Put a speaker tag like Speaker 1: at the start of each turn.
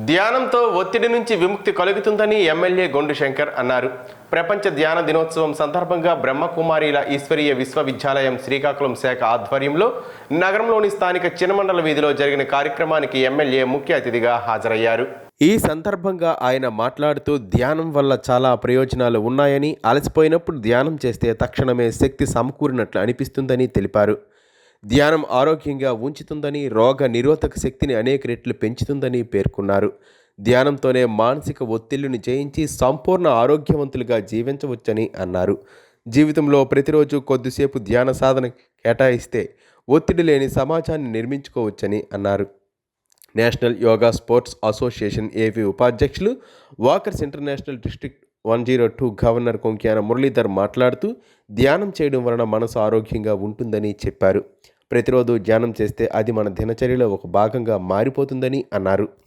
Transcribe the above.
Speaker 1: ధ్యానంతో ఒత్తిడి నుంచి విముక్తి కలుగుతుందని ఎమ్మెల్యే గొండు శంకర్ అన్నారు. ప్రపంచ ధ్యాన దినోత్సవం సందర్భంగా బ్రహ్మకుమారిల ఈశ్వరీయ విశ్వవిద్యాలయం శ్రీకాకుళం శాఖ ఆధ్వర్యంలో నగరంలోని స్థానిక చినమండల వీధిలో జరిగిన కార్యక్రమానికి ఎమ్మెల్యే ముఖ్య అతిథిగా హాజరయ్యారు. ఈ సందర్భంగా ఆయన మాట్లాడుతూ ధ్యానం వల్ల చాలా ప్రయోజనాలు ఉన్నాయని, అలసిపోయినప్పుడు ధ్యానం చేస్తే తక్షణమే శక్తి సమకూరినట్లు అనిపిస్తుందని తెలిపారు. ధ్యానం ఆరోగ్యంగా ఉంచుతుందని, రోగ నిరోధక శక్తిని అనేక రెట్లు పెంచుతుందని పేర్కొన్నారు. ధ్యానంతోనే మానసిక ఒత్తిళ్లను జయించి సంపూర్ణ ఆరోగ్యవంతులుగా జీవించవచ్చని అన్నారు. జీవితంలో ప్రతిరోజు కొద్దిసేపు ధ్యాన సాధన కేటాయిస్తే ఒత్తిడి లేని సమాజాన్ని నిర్మించుకోవచ్చని అన్నారు. National yoga sports association AP ఉపాధ్యక్షులు, walkers international district 102 governor Konkyana Muralidhar మాట్లాడుతూ ధ్యానం చేయడం వలన మనసు ఆరోగ్యంగా ఉంటుందని చెప్పారు. ప్రతిరోజు ధ్యానం చేస్తే అది మన దినచర్యలో ఒక భాగంగా మారిపోతుందని అన్నారు.